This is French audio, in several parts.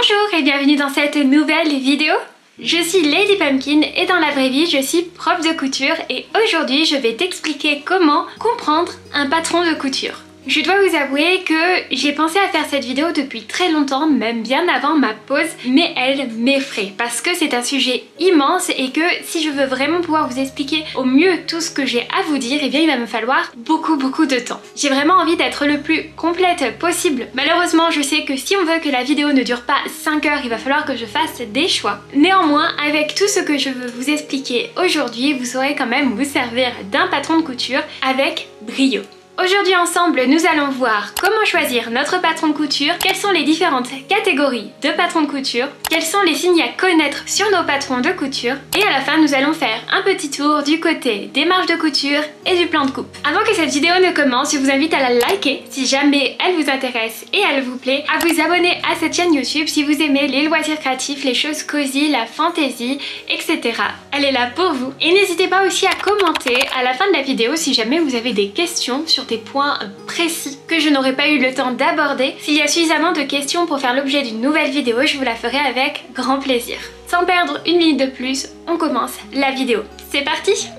Bonjour et bienvenue dans cette nouvelle vidéo. Je suis Lady Pumpkin et dans la vraie vie je suis prof de couture et aujourd'hui je vais t'expliquer comment comprendre un patron de couture. Je dois vous avouer que j'ai pensé à faire cette vidéo depuis très longtemps, même bien avant ma pause, mais elle m'effraie parce que c'est un sujet immense et que si je veux vraiment pouvoir vous expliquer au mieux tout ce que j'ai à vous dire, eh bien il va me falloir beaucoup de temps. J'ai vraiment envie d'être le plus complète possible. Malheureusement, je sais que si on veut que la vidéo ne dure pas 5 heures, il va falloir que je fasse des choix. Néanmoins, avec tout ce que je veux vous expliquer aujourd'hui, vous saurez quand même vous servir d'un patron de couture avec brio. Aujourd'hui ensemble, nous allons voir comment choisir notre patron de couture, quelles sont les différentes catégories de patrons de couture, quels sont les signes à connaître sur nos patrons de couture et à la fin nous allons faire un petit tour du côté des marges de couture et du plan de coupe. Avant que cette vidéo ne commence, je vous invite à la liker si jamais elle vous intéresse et elle vous plaît, à vous abonner à cette chaîne YouTube si vous aimez les loisirs créatifs, les choses cosy, la fantaisie, etc. Elle est là pour vous. Et n'hésitez pas aussi à commenter à la fin de la vidéo si jamais vous avez des questions sur des points précis que je n'aurais pas eu le temps d'aborder. S'il y a suffisamment de questions pour faire l'objet d'une nouvelle vidéo, je vous la ferai avec grand plaisir. Sans perdre une minute de plus, on commence la vidéo. C'est parti!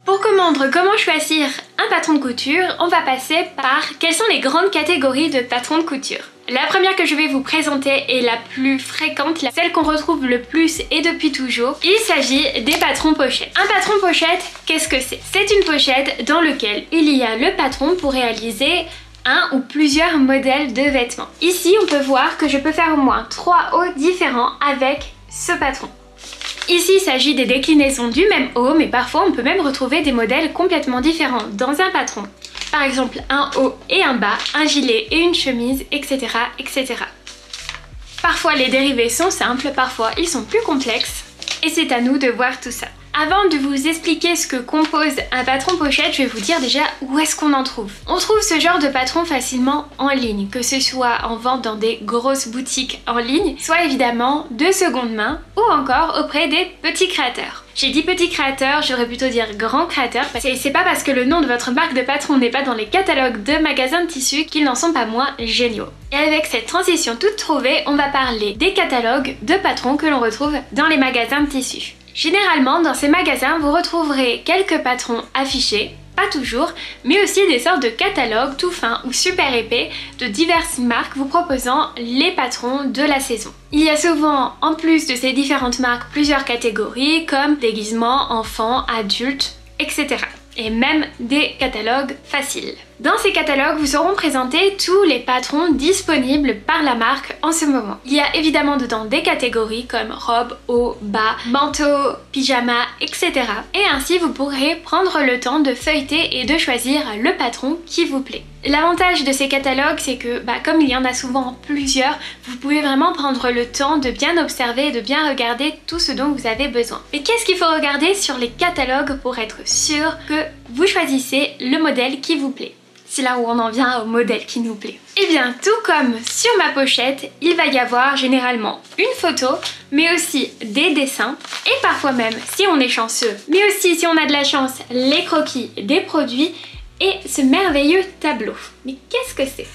Pour comprendre comment choisir un patron de couture, on va passer par quelles sont les grandes catégories de patrons de couture. La première que je vais vous présenter est la plus fréquente, celle qu'on retrouve le plus et depuis toujours. Il s'agit des patrons pochettes. Un patron pochette, qu'est-ce que c'est? C'est une pochette dans laquelle il y a le patron pour réaliser un ou plusieurs modèles de vêtements. Ici, on peut voir que je peux faire au moins 3 hauts différents avec ce patron. Ici, il s'agit des déclinaisons du même haut, mais parfois on peut même retrouver des modèles complètement différents dans un patron. Par exemple, un haut et un bas, un gilet et une chemise, etc., etc. Parfois, les dérivés sont simples, parfois ils sont plus complexes, et c'est à nous de voir tout ça. Avant de vous expliquer ce que compose un patron pochette, je vais vous dire déjà où est-ce qu'on en trouve. On trouve ce genre de patron facilement en ligne, que ce soit en vente dans des grosses boutiques en ligne, soit évidemment de seconde main, ou encore auprès des petits créateurs. J'ai dit petits créateurs, j'aurais plutôt dire grands créateurs, parce que c'est pas parce que le nom de votre marque de patron n'est pas dans les catalogues de magasins de tissus qu'ils n'en sont pas moins géniaux. Et avec cette transition toute trouvée, on va parler des catalogues de patrons que l'on retrouve dans les magasins de tissus. Généralement, dans ces magasins, vous retrouverez quelques patrons affichés, pas toujours, mais aussi des sortes de catalogues tout fins ou super épais de diverses marques vous proposant les patrons de la saison. Il y a souvent, en plus de ces différentes marques, plusieurs catégories comme déguisements, enfants, adultes, etc. Et même des catalogues faciles. Dans ces catalogues, vous seront présentés tous les patrons disponibles par la marque en ce moment. Il y a évidemment dedans des catégories comme robe, haut, bas, manteau, pyjama, etc. Et ainsi, vous pourrez prendre le temps de feuilleter et de choisir le patron qui vous plaît. L'avantage de ces catalogues, c'est que comme il y en a souvent plusieurs, vous pouvez vraiment prendre le temps de bien observer et de bien regarder tout ce dont vous avez besoin. Mais qu'est-ce qu'il faut regarder sur les catalogues pour être sûr que vous choisissez le modèle qui vous plaît? C'est là où on en vient au modèle qui nous plaît. Et bien, tout comme sur ma pochette, il va y avoir généralement une photo, mais aussi des dessins, et parfois même, si on est chanceux, mais aussi si on a de la chance, les croquis des produits, et ce merveilleux tableau. Mais qu'est-ce que c'est ?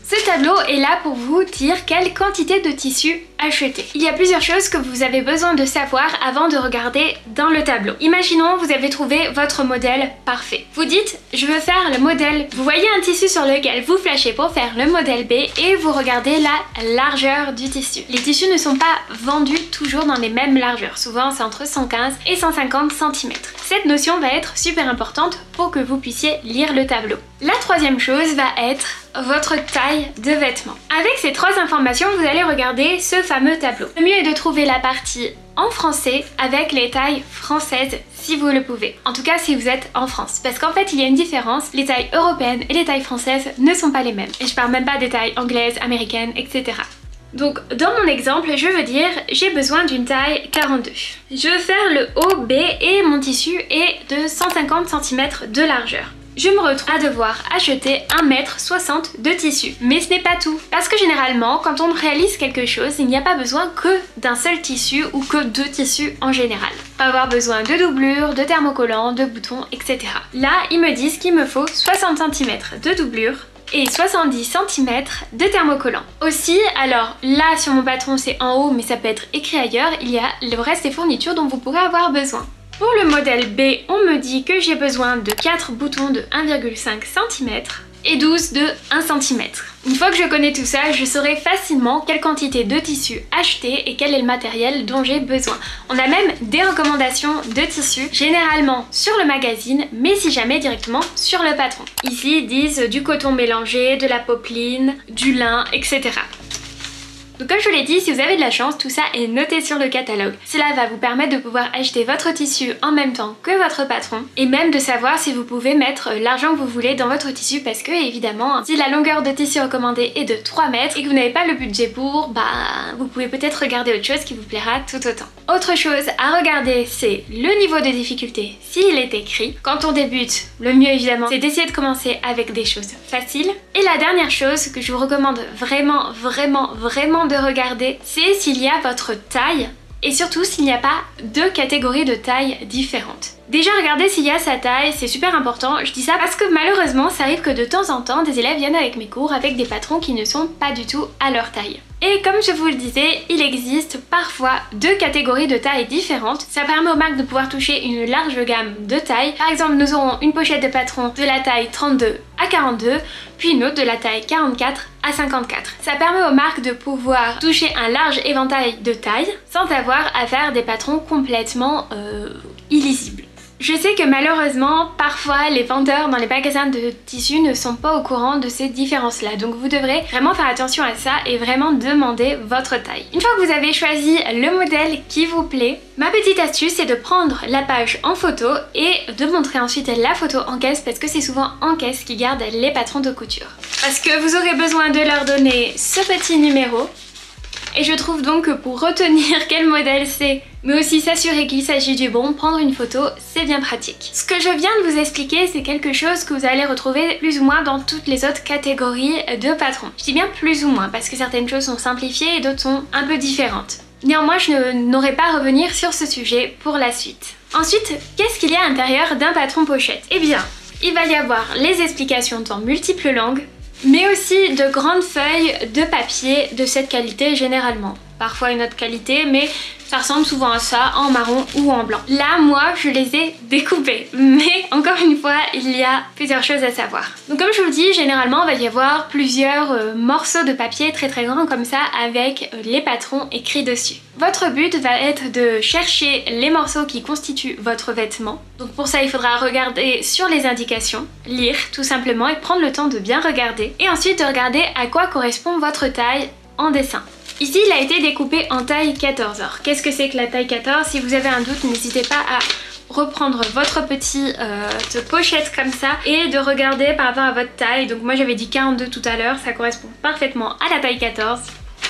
Ce tableau est là pour vous dire quelle quantité de tissu acheter. Il y a plusieurs choses que vous avez besoin de savoir avant de regarder dans le tableau. Imaginons vous avez trouvé votre modèle parfait. Vous dites je veux faire le modèle. Vous voyez un tissu sur lequel vous flashez pour faire le modèle B et vous regardez la largeur du tissu. Les tissus ne sont pas vendus toujours dans les mêmes largeurs. Souvent c'est entre 115 et 150 cm. Cette notion va être super importante pour que vous puissiez lire le tableau. La troisième chose va être votre taille de vêtements. Avec ces 3 informations, vous allez regarder ce fameux tableau. Le mieux est de trouver la partie en français avec les tailles françaises si vous le pouvez. En tout cas si vous êtes en France. Parce qu'en fait il y a une différence, les tailles européennes et les tailles françaises ne sont pas les mêmes. Et je parle même pas des tailles anglaises, américaines, etc. Donc dans mon exemple, je veux dire j'ai besoin d'une taille 42. Je veux faire le haut B et mon tissu est de 150 cm de largeur. Je me retrouve à devoir acheter 1,60 m de tissu. Mais ce n'est pas tout. Parce que généralement, quand on réalise quelque chose, il n'y a pas besoin que d'un seul tissu ou que 2 tissus en général. On va avoir besoin de doublures, de thermocollants, de boutons, etc. Là, ils me disent qu'il me faut 60 cm de doublure et 70 cm de thermocollant. Aussi, alors là sur mon patron c'est en haut mais ça peut être écrit ailleurs, il y a le reste des fournitures dont vous pourrez avoir besoin. Pour le modèle B, on me dit que j'ai besoin de 4 boutons de 1,5 cm et 12 de 1 cm. Une fois que je connais tout ça, je saurai facilement quelle quantité de tissu acheter et quel est le matériel dont j'ai besoin. On a même des recommandations de tissu, généralement sur le magazine, mais si jamais directement sur le patron. Ici, ils disent du coton mélangé, de la popeline, du lin, etc. Donc comme je vous l'ai dit, si vous avez de la chance, tout ça est noté sur le catalogue. Cela va vous permettre de pouvoir acheter votre tissu en même temps que votre patron et même de savoir si vous pouvez mettre l'argent que vous voulez dans votre tissu parce que évidemment, si la longueur de tissu recommandée est de 3 mètres et que vous n'avez pas le budget pour, vous pouvez peut-être regarder autre chose qui vous plaira tout autant. Autre chose à regarder, c'est le niveau de difficulté s'il est écrit. Quand on débute, le mieux évidemment, c'est d'essayer de commencer avec des choses faciles. Et la dernière chose que je vous recommande vraiment de regarder, c'est s'il y a votre taille et surtout s'il n'y a pas deux catégories de taille différentes. Déjà regardez s'il y a sa taille, c'est super important. Je dis ça parce que malheureusement ça arrive que de temps en temps des élèves viennent avec mes cours avec des patrons qui ne sont pas du tout à leur taille. Et comme je vous le disais, il existe parfois deux catégories de taille différentes. Ça permet aux marques de pouvoir toucher une large gamme de tailles. Par exemple, nous aurons une pochette de patron de la taille 32 à 42, puis une autre de la taille 44 à 54. Ça permet aux marques de pouvoir toucher un large éventail de tailles sans avoir à faire des patrons complètement illisibles. Je sais que malheureusement, parfois les vendeurs dans les magasins de tissus ne sont pas au courant de ces différences-là. Donc vous devrez vraiment faire attention à ça et vraiment demander votre taille. Une fois que vous avez choisi le modèle qui vous plaît, ma petite astuce c'est de prendre la page en photo et de montrer ensuite la photo en caisse parce que c'est souvent en caisse qu'ils gardent les patrons de couture. Parce que vous aurez besoin de leur donner ce petit numéro. Et je trouve donc que pour retenir quel modèle c'est, mais aussi s'assurer qu'il s'agit du bon, prendre une photo, c'est bien pratique. Ce que je viens de vous expliquer, c'est quelque chose que vous allez retrouver plus ou moins dans toutes les autres catégories de patrons. Je dis bien plus ou moins, parce que certaines choses sont simplifiées et d'autres sont un peu différentes. Néanmoins, je n'aurai pas à revenir sur ce sujet pour la suite. Ensuite, qu'est-ce qu'il y a à l'intérieur d'un patron pochette? Eh bien, il va y avoir les explications dans multiples langues, mais aussi de grandes feuilles de papier de cette qualité généralement. Parfois une autre qualité, mais ça ressemble souvent à ça, en marron ou en blanc. Là, moi, je les ai découpés, mais encore une fois, il y a plusieurs choses à savoir. Donc comme je vous le dis, généralement, il va y avoir plusieurs morceaux de papier très grands comme ça, avec les patrons écrits dessus. Votre but va être de chercher les morceaux qui constituent votre vêtement. Donc pour ça, il faudra regarder sur les indications, lire tout simplement et prendre le temps de bien regarder. Et ensuite de regarder à quoi correspond votre taille en dessin. Ici, il a été découpé en taille 14. Alors, qu'est-ce que c'est que la taille 14? Si vous avez un doute, n'hésitez pas à reprendre votre petite pochette comme ça et de regarder par rapport à votre taille. Donc moi, j'avais dit 42 tout à l'heure, ça correspond parfaitement à la taille 14.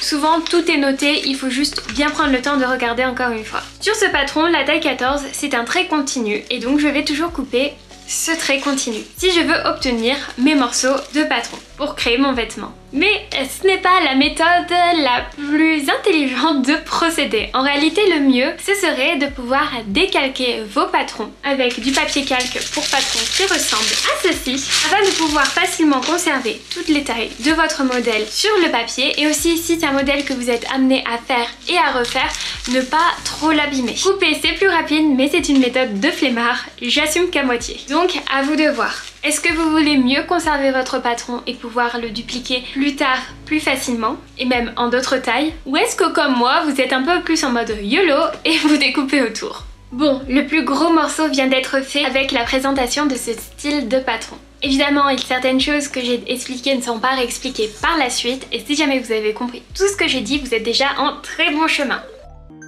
Souvent, tout est noté, il faut juste bien prendre le temps de regarder encore une fois. Sur ce patron, la taille 14, c'est un trait continu et donc je vais toujours couper ce trait continu si je veux obtenir mes morceaux de patron pour créer mon vêtement. Mais ce n'est pas la méthode la plus intelligente de procéder. En réalité, le mieux, ce serait de pouvoir décalquer vos patrons avec du papier calque pour patron qui ressemble à ceci, afin de pouvoir facilement conserver toutes les tailles de votre modèle sur le papier et aussi si c'est un modèle que vous êtes amené à faire et à refaire, ne pas trop l'abîmer. Couper, c'est plus rapide, mais c'est une méthode de flemmard, j'assume qu'à moitié. Donc, à vous de voir. Est-ce que vous voulez mieux conserver votre patron et pouvoir le dupliquer plus tard, plus facilement, et même en d'autres tailles? Ou est-ce que comme moi, vous êtes un peu plus en mode YOLO et vous découpez autour? Bon, le plus gros morceau vient d'être fait avec la présentation de ce style de patron. Évidemment, certaines choses que j'ai expliquées ne sont pas réexpliquées par la suite, et si jamais vous avez compris tout ce que j'ai dit, vous êtes déjà en très bon chemin.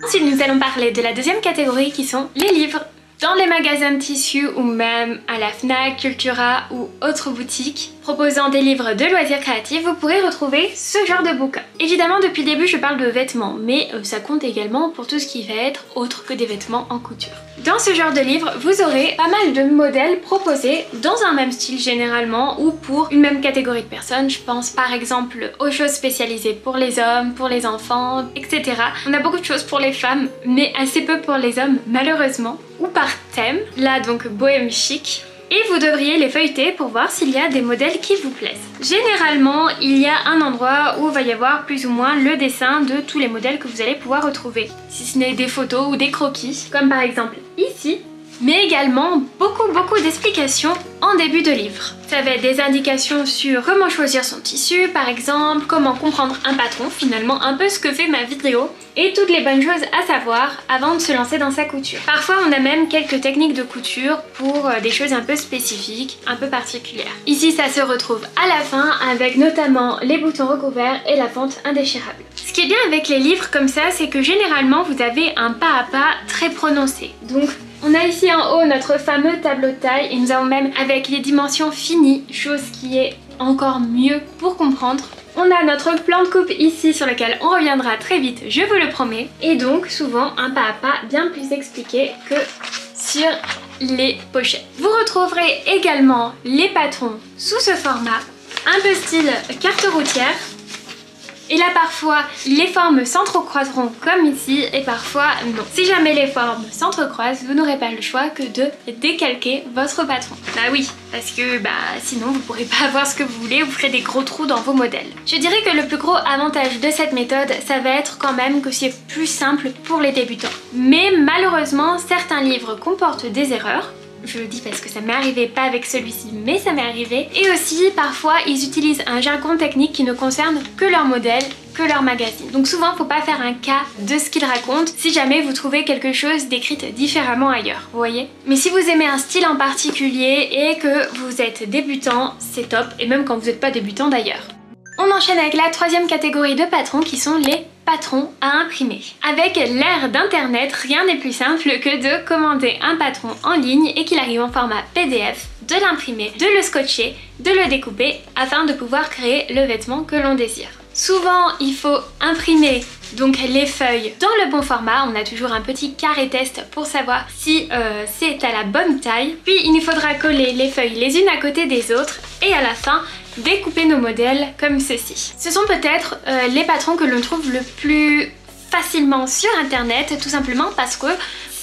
Ensuite, nous allons parler de la deuxième catégorie qui sont les livres. Dans les magasins de tissus ou même à la Fnac, Cultura ou autres boutiques proposant des livres de loisirs créatifs, vous pourrez retrouver ce genre de bouquins. Évidemment, depuis le début, je parle de vêtements, mais ça compte également pour tout ce qui va être autre que des vêtements en couture. Dans ce genre de livre, vous aurez pas mal de modèles proposés dans un même style généralement ou pour une même catégorie de personnes. Je pense par exemple aux choses spécialisées pour les hommes, pour les enfants, etc. On a beaucoup de choses pour les femmes, mais assez peu pour les hommes malheureusement. Ou par thème, là donc bohème chic, et vous devriez les feuilleter pour voir s'il y a des modèles qui vous plaisent. Généralement, il y a un endroit où il va y avoir plus ou moins le dessin de tous les modèles que vous allez pouvoir retrouver, si ce n'est des photos ou des croquis, comme par exemple ici, mais également beaucoup d'explications en début de livre. Ça va être des indications sur comment choisir son tissu par exemple, comment comprendre un patron, finalement un peu ce que fait ma vidéo, et toutes les bonnes choses à savoir avant de se lancer dans sa couture. Parfois on a même quelques techniques de couture pour des choses un peu spécifiques, un peu particulières. Ici ça se retrouve à la fin avec notamment les boutons recouverts et la fente indéchirable. Ce qui est bien avec les livres comme ça, c'est que généralement vous avez un pas à pas très prononcé. Donc on a ici en haut notre fameux tableau de taille et nous avons même avec les dimensions finies, chose qui est encore mieux pour comprendre. On a notre plan de coupe ici sur lequel on reviendra très vite, je vous le promets. Et donc souvent un pas à pas bien plus expliqué que sur les pochettes. Vous retrouverez également les patrons sous ce format, un peu style carte routière. Et là parfois les formes s'entrecroiseront comme ici et parfois non. Si jamais les formes s'entrecroisent, vous n'aurez pas le choix que de décalquer votre patron. Bah oui, parce que sinon vous pourrez pas avoir ce que vous voulez, vous ferez des gros trous dans vos modèles. Je dirais que le plus gros avantage de cette méthode, ça va être quand même que c'est plus simple pour les débutants. Mais malheureusement, certains livres comportent des erreurs. Je le dis parce que ça m'est arrivé, pas avec celui-ci, mais ça m'est arrivé. Et aussi, parfois, ils utilisent un jargon technique qui ne concerne que leur modèle, que leur magazine. Donc souvent, faut pas faire un cas de ce qu'ils racontent si jamais vous trouvez quelque chose décrit différemment ailleurs, vous voyez. Mais si vous aimez un style en particulier et que vous êtes débutant, c'est top, et même quand vous n'êtes pas débutant d'ailleurs. On enchaîne avec la troisième catégorie de patrons qui sont les patrons à imprimer. Avec l'ère d'internet, rien n'est plus simple que de commander un patron en ligne et qu'il arrive en format PDF, de l'imprimer, de le scotcher, de le découper afin de pouvoir créer le vêtement que l'on désire. Souvent, il faut imprimer donc les feuilles dans le bon format. On a toujours un petit carré test pour savoir si c'est à la bonne taille. Puis il nous faudra coller les feuilles les unes à côté des autres et à la fin découper nos modèles comme ceci. Ce sont peut-être les patrons que l'on trouve le plus facilement sur internet, tout simplement parce que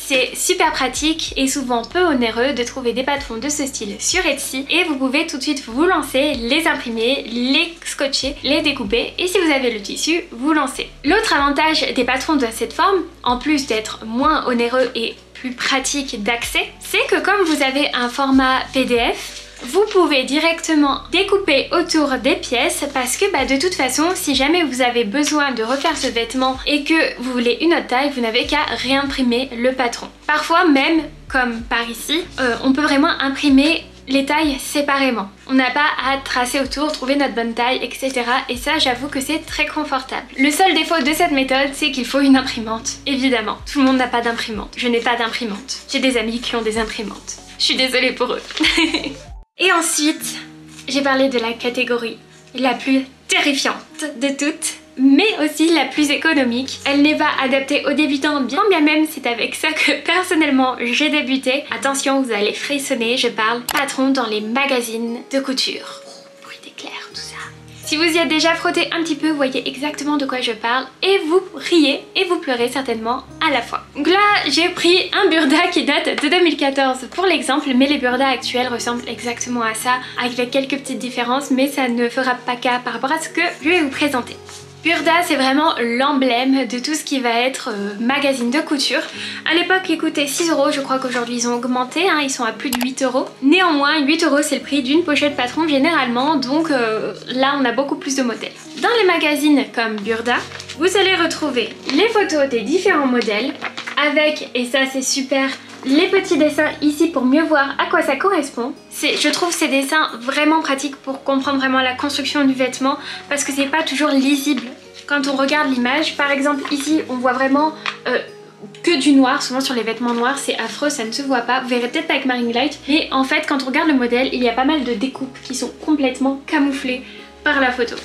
c'est super pratique et souvent peu onéreux de trouver des patrons de ce style sur Etsy et vous pouvez tout de suite vous lancer, les imprimer, les scotcher, les découper et si vous avez le tissu, vous lancer. L'autre avantage des patrons de cette forme, en plus d'être moins onéreux et plus pratique d'accès, c'est que comme vous avez un format PDF, vous pouvez directement découper autour des pièces parce que de toute façon, si jamais vous avez besoin de refaire ce vêtement et que vous voulez une autre taille, vous n'avez qu'à réimprimer le patron. Parfois même, comme par ici, on peut vraiment imprimer les tailles séparément. On n'a pas à tracer autour, trouver notre bonne taille, etc. Et ça, j'avoue que c'est très confortable. Le seul défaut de cette méthode, c'est qu'il faut une imprimante. Évidemment, tout le monde n'a pas d'imprimante. Je n'ai pas d'imprimante. J'ai des amis qui ont des imprimantes. Je suis désolée pour eux. Et ensuite, j'ai parlé de la catégorie la plus terrifiante de toutes, mais aussi la plus économique. Elle n'est pas adaptée aux débutants, bien même c'est avec ça que personnellement j'ai débuté. Attention, vous allez frissonner, je parle patron dans les magazines de couture. Bruit d'éclair, tout ça. Si vous y êtes déjà frotté un petit peu, vous voyez exactement de quoi je parle et vous riez et vous pleurez certainement à la fois. Donc là, j'ai pris un burda qui date de 2014 pour l'exemple, mais les burdas actuels ressemblent exactement à ça avec quelques petites différences, mais ça ne fera pas cas par rapport à ce que je vais vous présenter. Burda, c'est vraiment l'emblème de tout ce qui va être magazine de couture. À l'époque, il coûtait 6 €, je crois qu'aujourd'hui ils ont augmenté, ils sont à plus de 8 €. Néanmoins, 8 € c'est le prix d'une pochette patron généralement, donc là on a beaucoup plus de modèles. Dans les magazines comme Burda, vous allez retrouver les photos des différents modèles avec, et ça c'est super, les petits dessins ici pour mieux voir à quoi ça correspond. Je trouve ces dessins vraiment pratiques pour comprendre vraiment la construction du vêtement parce que c'est pas toujours lisible quand on regarde l'image. Par exemple ici on voit vraiment que du noir, souvent sur les vêtements noirs c'est affreux, ça ne se voit pas, vous verrez peut-être avec ma ring light, mais en fait quand on regarde le modèle il y a pas mal de découpes qui sont complètement camouflées par la photo.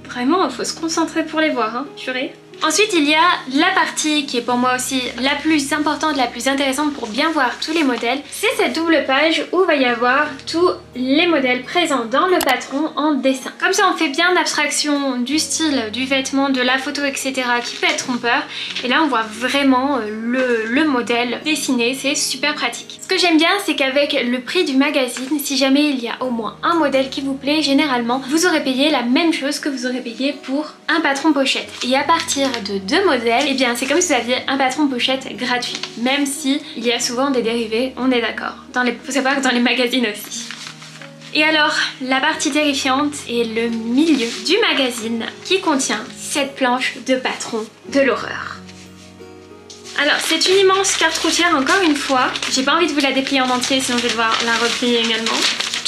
Vraiment il faut se concentrer pour les voir, purée. Ensuite, il y a la partie qui est pour moi aussi la plus importante, la plus intéressante pour bien voir tous les modèles. C'est cette double page où il va y avoir tous les modèles présents dans le patron en dessin. Comme ça, on fait bien abstraction du style, du vêtement, de la photo, etc. qui peut être trompeur. Et là, on voit vraiment le modèle dessiné. C'est super pratique. Ce que j'aime bien, c'est qu'avec le prix du magazine, si jamais il y a au moins un modèle qui vous plaît, généralement, vous aurez payé la même chose que vous aurez payé pour un patron pochette. Et à partir de 2 modèles, eh bien, c'est comme si vous aviez un patron pochette gratuit. Même si il y a souvent des dérivés, on est d'accord. Faut savoir que dans les magazines aussi. Et alors, la partie terrifiante est le milieu du magazine qui contient cette planche de patron de l'horreur. Alors, c'est une immense carte routière encore une fois. J'ai pas envie de vous la déplier en entier, sinon je vais devoir la replier également.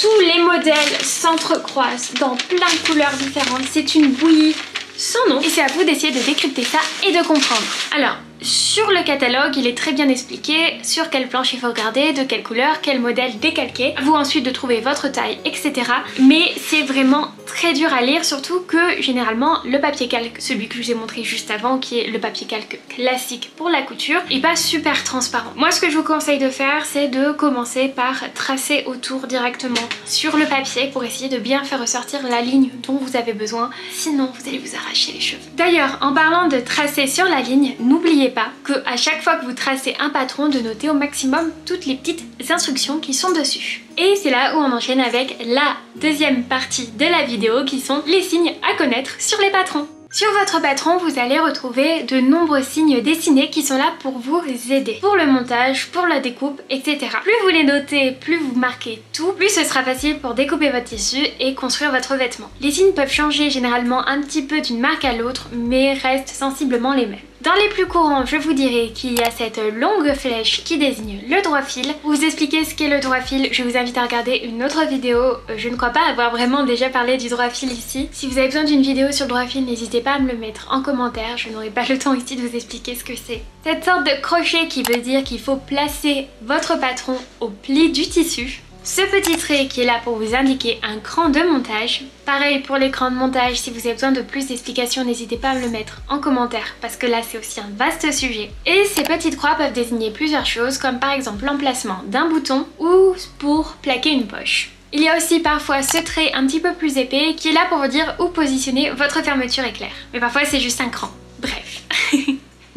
Tous les modèles s'entrecroisent dans plein de couleurs différentes. C'est une bouillie sans nom et c'est à vous d'essayer de décrypter ça et de comprendre. Alors, sur le catalogue, il est très bien expliqué sur quelle planche il faut regarder, de quelle couleur, quel modèle décalquer. À vous ensuite de trouver votre taille, etc. Mais c'est vraiment très dur à lire, surtout que généralement le papier calque, celui que je vous ai montré juste avant, qui est le papier calque classique pour la couture, est pas super transparent. Moi, ce que je vous conseille de faire, c'est de commencer par tracer autour directement sur le papier pour essayer de bien faire ressortir la ligne dont vous avez besoin. Sinon, vous allez vous arracher les cheveux. D'ailleurs, en parlant de tracer sur la ligne, n'oubliez pas que à chaque fois que vous tracez un patron, de noter au maximum toutes les petites instructions qui sont dessus. Et c'est là où on enchaîne avec la deuxième partie de la vidéo qui sont les signes à connaître sur les patrons. Sur votre patron, vous allez retrouver de nombreux signes dessinés qui sont là pour vous aider. Pour le montage, pour la découpe, etc. Plus vous les notez, plus vous marquez tout, plus ce sera facile pour découper votre tissu et construire votre vêtement. Les signes peuvent changer généralement un petit peu d'une marque à l'autre, mais restent sensiblement les mêmes. Dans les plus courants, je vous dirai qu'il y a cette longue flèche qui désigne le droit fil. Pour vous expliquer ce qu'est le droit fil, je vous invite à regarder une autre vidéo. Je ne crois pas avoir vraiment déjà parlé du droit fil ici. Si vous avez besoin d'une vidéo sur le droit fil, n'hésitez pas à me le mettre en commentaire. Je n'aurai pas le temps ici de vous expliquer ce que c'est. Cette sorte de crochet qui veut dire qu'il faut placer votre patron au pli du tissu. Ce petit trait qui est là pour vous indiquer un cran de montage. Pareil pour l'écran de montage, si vous avez besoin de plus d'explications, n'hésitez pas à me le mettre en commentaire parce que là c'est aussi un vaste sujet. Et ces petites croix peuvent désigner plusieurs choses comme par exemple l'emplacement d'un bouton ou pour plaquer une poche. Il y a aussi parfois ce trait un petit peu plus épais qui est là pour vous dire où positionner votre fermeture éclair. Mais parfois c'est juste un cran. Bref.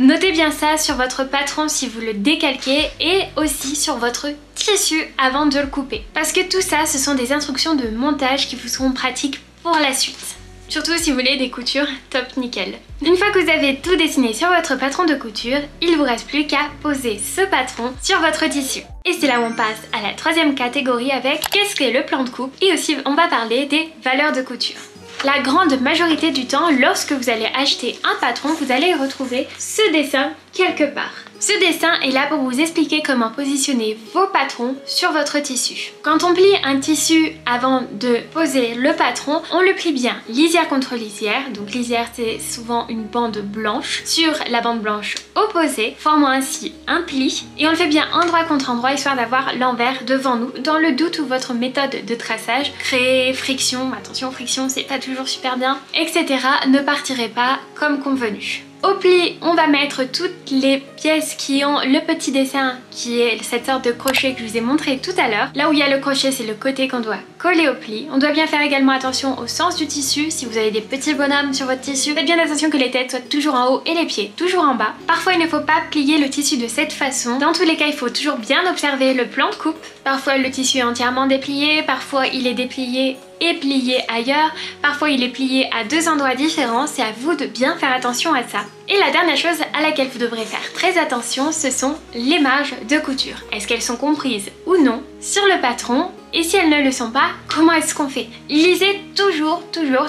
Notez bien ça sur votre patron si vous le décalquez et aussi sur votre tissu avant de le couper. Parce que tout ça, ce sont des instructions de montage qui vous seront pratiques pour la suite. Surtout si vous voulez des coutures top nickel. Une fois que vous avez tout dessiné sur votre patron de couture, il ne vous reste plus qu'à poser ce patron sur votre tissu. Et c'est là où on passe à la troisième catégorie avec qu'est-ce qu'est le plan de coupe et aussi on va parler des valeurs de couture. La grande majorité du temps, lorsque vous allez acheter un patron, vous allez retrouver ce dessin quelque part. Ce dessin est là pour vous expliquer comment positionner vos patrons sur votre tissu. Quand on plie un tissu avant de poser le patron, on le plie bien lisière contre lisière. Donc lisière c'est souvent une bande blanche sur la bande blanche opposée, formant ainsi un pli. Et on le fait bien endroit contre endroit histoire d'avoir l'envers devant nous. Dans le doute où votre méthode de traçage crée friction, attention friction c'est pas toujours super bien, etc. ne partirez pas comme convenu. Au pli, on va mettre toutes les pièces qui ont le petit dessin qui est cette sorte de crochet que je vous ai montré tout à l'heure. Là où il y a le crochet, c'est le côté qu'on doit coller au pli. On doit bien faire également attention au sens du tissu. Si vous avez des petits bonhommes sur votre tissu, faites bien attention que les têtes soient toujours en haut et les pieds toujours en bas. Parfois, il ne faut pas plier le tissu de cette façon. Dans tous les cas, il faut toujours bien observer le plan de coupe. Parfois, le tissu est entièrement déplié, parfois il est déplié et plié ailleurs, parfois il est plié à deux endroits différents, c'est à vous de bien faire attention à ça. Et la dernière chose à laquelle vous devrez faire très attention, ce sont les marges de couture. Est-ce qu'elles sont comprises ou non sur le patron? Et si elles ne le sont pas, comment est-ce qu'on fait? Lisez toujours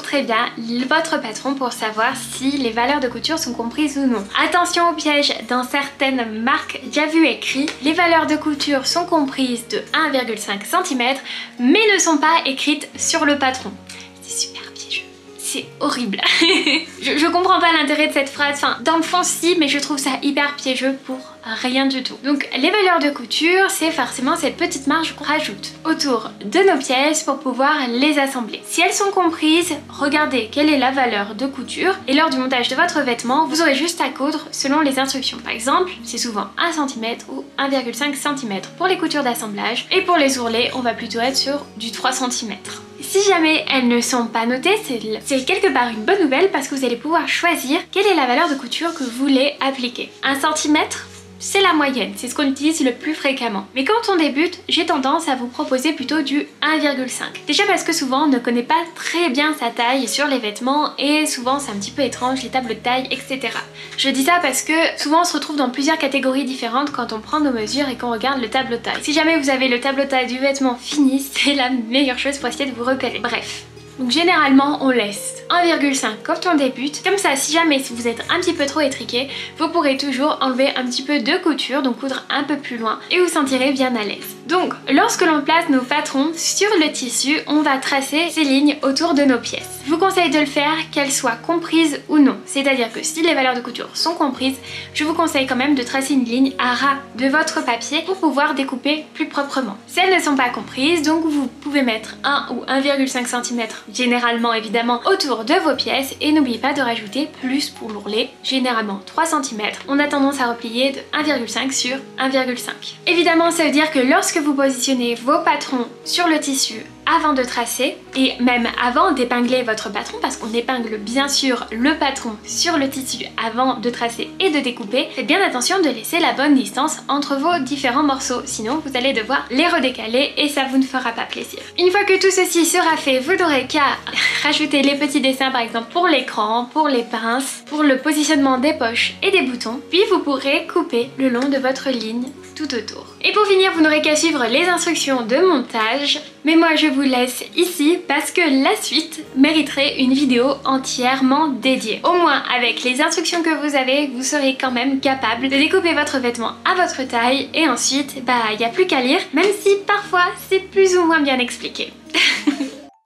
très bien votre patron pour savoir si les valeurs de couture sont comprises ou non. Attention au piège, dans certaines marques, j'ai vu écrit, les valeurs de couture sont comprises de 1,5 cm, mais ne sont pas écrites sur le patron. C'est super piégeux. c'est horrible. je comprends pas l'intérêt de cette phrase, enfin dans le fond si, mais je trouve ça hyper piégeux pour rien du tout. Donc les valeurs de couture, c'est forcément cette petite marge qu'on rajoute autour de nos pièces pour pouvoir les assembler. Si elles sont comprises, regardez quelle est la valeur de couture et lors du montage de votre vêtement, vous aurez juste à coudre selon les instructions. Par exemple, c'est souvent 1 cm ou 1,5 cm pour les coutures d'assemblage et pour les ourlets, on va plutôt être sur du 3 cm. Si jamais elles ne sont pas notées, c'est quelque part une bonne nouvelle parce que vous allez pouvoir choisir quelle est la valeur de couture que vous voulez appliquer. 1 cm, c'est la moyenne, c'est ce qu'on utilise le plus fréquemment. Mais quand on débute, j'ai tendance à vous proposer plutôt du 1,5. Déjà parce que souvent on ne connaît pas très bien sa taille sur les vêtements et souvent c'est un petit peu étrange, les tables de taille, etc. Je dis ça parce que souvent on se retrouve dans plusieurs catégories différentes quand on prend nos mesures et qu'on regarde le tableau de taille. Si jamais vous avez le tableau de taille du vêtement fini, c'est la meilleure chose pour essayer de vous repérer. Bref. Donc généralement on laisse 1,5 quand on débute, comme ça si jamais vous êtes un petit peu trop étriqué, vous pourrez toujours enlever un petit peu de couture, donc coudre un peu plus loin et vous sentirez bien à l'aise. Donc lorsque l'on place nos patrons sur le tissu, on va tracer ces lignes autour de nos pièces. Je vous conseille de le faire qu'elles soient comprises ou non, c'est-à-dire que si les valeurs de couture sont comprises, je vous conseille quand même de tracer une ligne à ras de votre papier pour pouvoir découper plus proprement. Si elles ne sont pas comprises, donc vous pouvez mettre 1 ou 1,5 cm généralement évidemment autour de vos pièces et n'oubliez pas de rajouter plus pour l'ourlet, généralement 3 cm. On a tendance à replier de 1,5 sur 1,5. Évidemment ça veut dire que lorsque vous positionnez vos patrons sur le tissu avant de tracer et même avant d'épingler votre patron, parce qu'on épingle bien sûr le patron sur le tissu avant de tracer et de découper, faites bien attention de laisser la bonne distance entre vos différents morceaux, sinon vous allez devoir les redécaler et ça vous ne fera pas plaisir. Une fois que tout ceci sera fait, vous n'aurez qu'à rajouter les petits dessins par exemple pour l'écran, pour les pinces, pour le positionnement des poches et des boutons, puis vous pourrez couper le long de votre ligne tout autour. Et pour finir, vous n'aurez qu'à suivre les instructions de montage, mais moi je vous laisse ici parce que la suite mériterait une vidéo entièrement dédiée. Au moins avec les instructions que vous avez, vous serez quand même capable de découper votre vêtement à votre taille et ensuite, il n'y a plus qu'à lire, même si parfois c'est plus ou moins bien expliqué.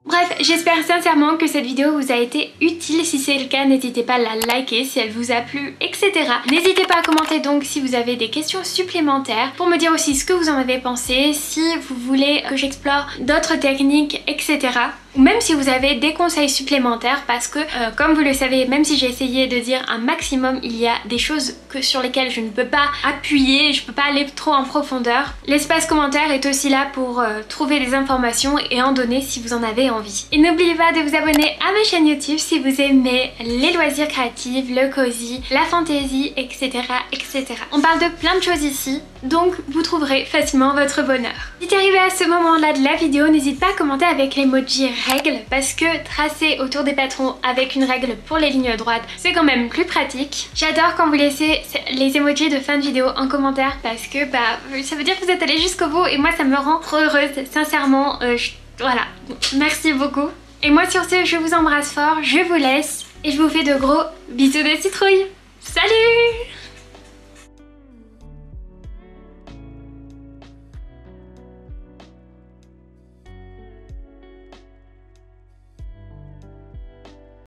Bref, j'espère sincèrement que cette vidéo vous a été utile. Si c'est le cas, n'hésitez pas à la liker si elle vous a plu, etc. N'hésitez pas à commenter donc si vous avez des questions supplémentaires pour me dire aussi ce que vous en avez pensé, si vous voulez que j'explore d'autres techniques, etc. Ou même si vous avez des conseils supplémentaires parce que, comme vous le savez, même si j'ai essayé de dire un maximum, il y a des choses sur lesquelles je ne peux pas appuyer, je peux pas aller trop en profondeur. L'espace commentaire est aussi là pour trouver des informations et en donner si vous en avez envie. Et n'oubliez pas de vous abonner à ma chaîne YouTube si vous aimez les loisirs créatifs, le cozy, la fantaisie, etc., etc. On parle de plein de choses ici, donc vous trouverez facilement votre bonheur. Si tu es arrivé à ce moment-là de la vidéo, n'hésite pas à commenter avec l'emoji règle parce que tracer autour des patrons avec une règle pour les lignes droites, c'est quand même plus pratique. J'adore quand vous laissez les emojis de fin de vidéo en commentaire parce que ça veut dire que vous êtes allé jusqu'au bout et moi ça me rend trop heureuse, sincèrement. Voilà, merci beaucoup. Et moi sur ce, je vous embrasse fort, je vous laisse et je vous fais de gros bisous de citrouille. Salut!